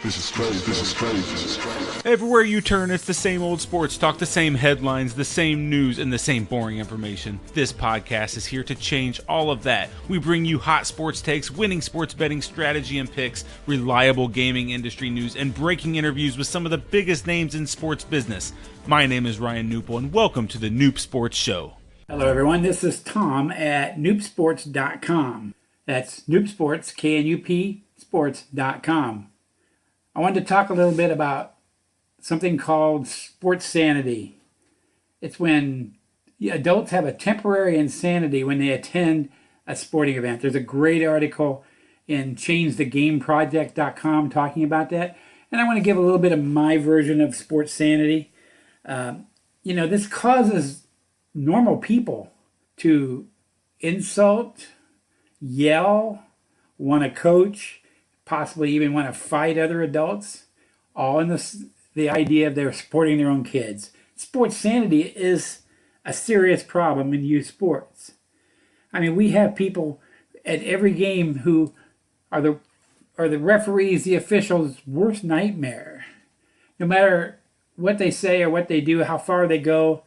This is strange. This is strange. This is strange. Everywhere you turn, it's the same old sports talk, the same headlines, the same news, and the same boring information. This podcast is here to change all of that. We bring you hot sports takes, winning sports betting strategy and picks, reliable gaming industry news, and breaking interviews with some of the biggest names in sports business. My name is Ryan Newpel, and welcome to the Noop Sports Show. Hello, everyone. This is Tom at noopsports.com. That's noopsports, K-N-U-P, sports.com. I wanted to talk a little bit about something called Sportsanity. It's when adults have a temporary insanity when they attend a sporting event. There's a great article in changethegameproject.com talking about that. And I want to give a little bit of my version of Sportsanity. This causes normal people to insult, yell, want to coach, possibly even want to fight other adults, all in the idea of they're supporting their own kids. Sportsanity is a serious problem in youth sports. I mean, we have people at every game who are the referees, the officials' worst nightmare. No matter what they say or what they do, how far they go,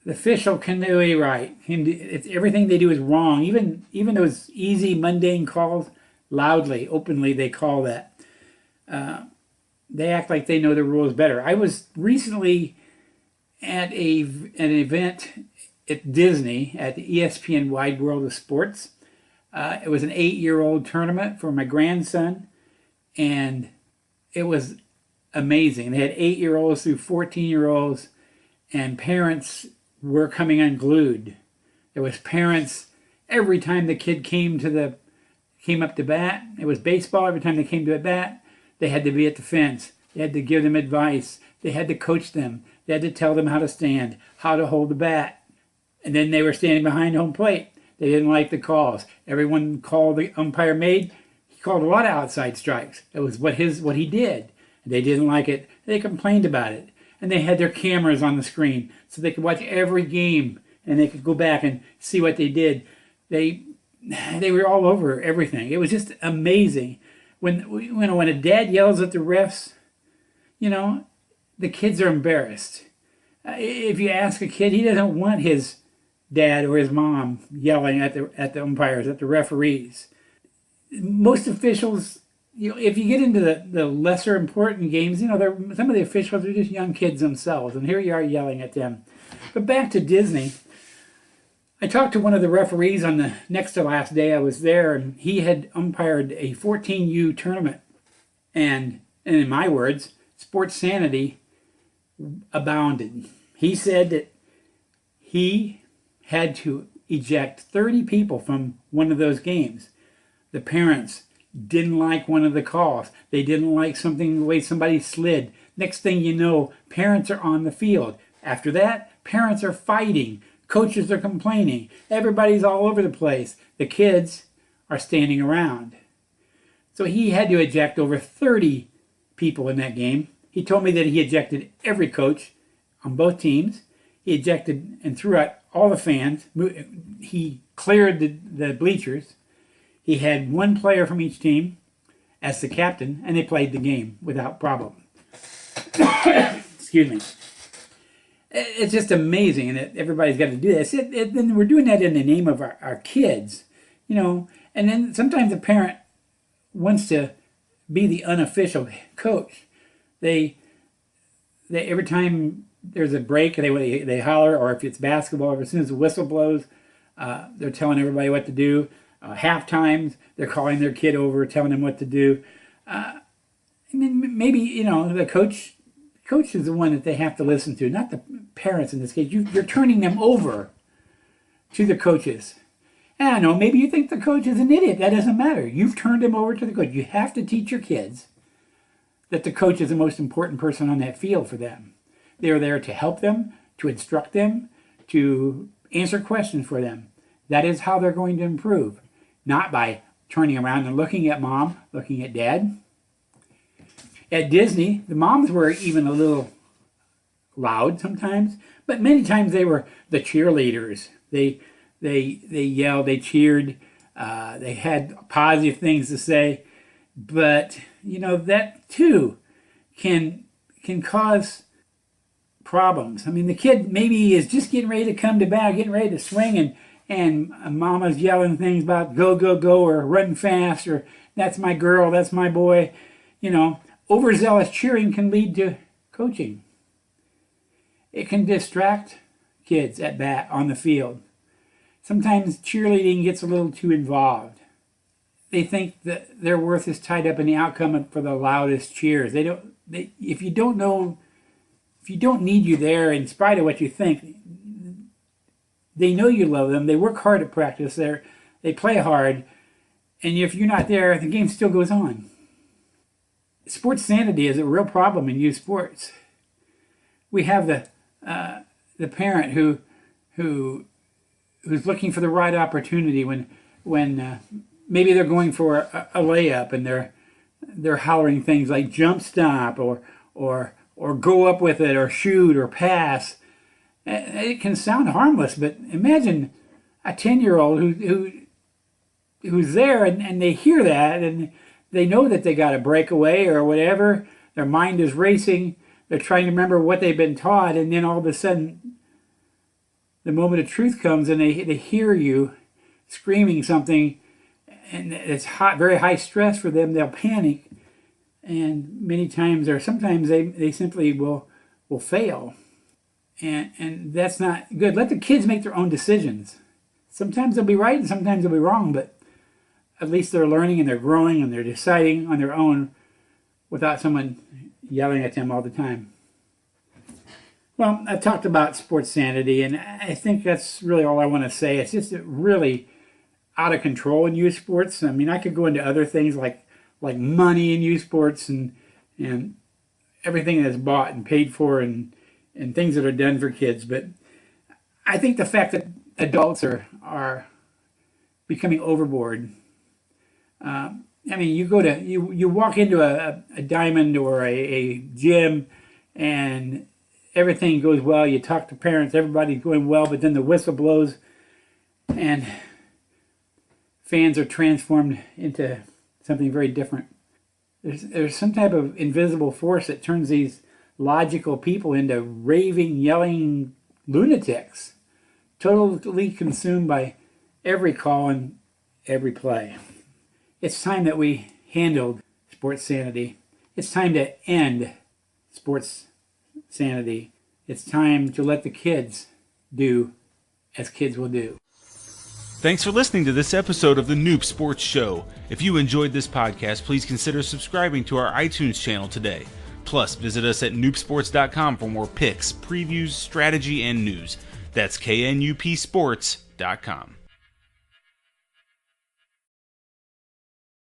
the official can do it right. Everything they do is wrong. Even those easy, mundane calls, loudly, openly, they call that. They act like they know the rules better. I was recently at an event at Disney at the ESPN Wide World of Sports. It was an 8-year-old tournament for my grandson, and it was amazing. They had 8-year-olds through 14-year-olds, and parents were coming unglued. There was parents every time the kid came up to bat. It was baseball. Every time they came to a bat, they had to be at the fence. They had to give them advice. They had to coach them. They had to tell them how to stand, how to hold the bat. And then they were standing behind home plate. They didn't like the calls. Everyone call the umpire made, he called a lot of outside strikes. It was what he did. They didn't like it. They complained about it. And they had their cameras on the screen so they could watch every game and they could go back and see what they did. They were all over everything. It was just amazing. When a dad yells at the refs, the kids are embarrassed. If you ask a kid, he doesn't want his dad or his mom yelling at the umpires, at the referees. Most officials, if you get into the lesser important games, some of the officials are just young kids themselves, and here you are yelling at them. But back to Disney. I talked to one of the referees on the next to last day I was there, and he had umpired a 14U tournament. And in my words, Sportsanity abounded. He said that he had to eject 30 people from one of those games. The parents didn't like one of the calls. They didn't like the way somebody slid. Next thing you know, parents are on the field. After that, parents are fighting. Coaches are complaining. Everybody's all over the place. The kids are standing around. So he had to eject over 30 people in that game. He told me that he ejected every coach on both teams. He ejected and threw out all the fans. He cleared the bleachers. He had one player from each team as the captain, and they played the game without problem. Excuse me. It's just amazing that everybody's got to do this. And we're doing that in the name of our kids, And then sometimes a parent wants to be the unofficial coach. They every time there's a break, they holler, or if it's basketball, as soon as the whistle blows, they're telling everybody what to do. Half times, they're calling their kid over, telling them what to do. Maybe the coach is the one that they have to listen to, not the parents in this case. You're turning them over to the coaches. And I know, maybe you think the coach is an idiot. That doesn't matter. You've turned them over to the coach. You have to teach your kids that the coach is the most important person on that field for them. They're there to help them, to instruct them, to answer questions for them. That is how they're going to improve. Not by turning around and looking at mom, looking at dad. At Disney, the moms were even a little loud sometimes, but many times they were the cheerleaders. They yelled, they cheered, they had positive things to say, but that too can cause problems. I mean, the kid maybe is just getting ready to come to bat, getting ready to swing, and mama's yelling things about go, go, go, or run fast, or that's my girl, that's my boy. Overzealous cheering can lead to coaching. It can distract kids at bat on the field. Sometimes cheerleading gets a little too involved. They think that their worth is tied up in the outcome for the loudest cheers. If you don't need you there, in spite of what you think, they know you love them. They work hard at practice. They play hard, and if you're not there, the game still goes on. Sportsanity is a real problem in youth sports. We have the parent who's looking for the right opportunity when maybe they're going for a layup and they're hollering things like jump stop or go up with it or shoot or pass. It can sound harmless, but imagine a 10-year-old who's there and they hear that and they know that they got a breakaway or whatever. Their mind is racing. They're trying to remember what they've been taught, and then all of a sudden the moment of truth comes and they hear you screaming something, and it's very high stress for them. They'll panic, and many times or sometimes they simply will fail, and that's not good. Let the kids make their own decisions. Sometimes they'll be right and sometimes they'll be wrong, but at least they're learning and they're growing and they're deciding on their own without someone yelling at them all the time. Well, I've talked about Sportsanity, and I think that's really all I want to say. It's just really out of control in youth sports. I mean, I could go into other things like money in youth sports and everything that's bought and paid for and things that are done for kids. But I think the fact that adults are becoming overboard. I mean, you walk into a diamond or a gym and everything goes well. You talk to parents, everybody's going well, but then the whistle blows and fans are transformed into something very different. There's some type of invisible force that turns these logical people into raving, yelling lunatics, totally consumed by every call and every play. It's time that we handled Sportsanity. It's time to end Sportsanity. It's time to let the kids do as kids will do. Thanks for listening to this episode of the Noob Sports Show. If you enjoyed this podcast, please consider subscribing to our iTunes channel today. Plus, visit us at noobsports.com for more picks, previews, strategy, and news. That's knupsports.com.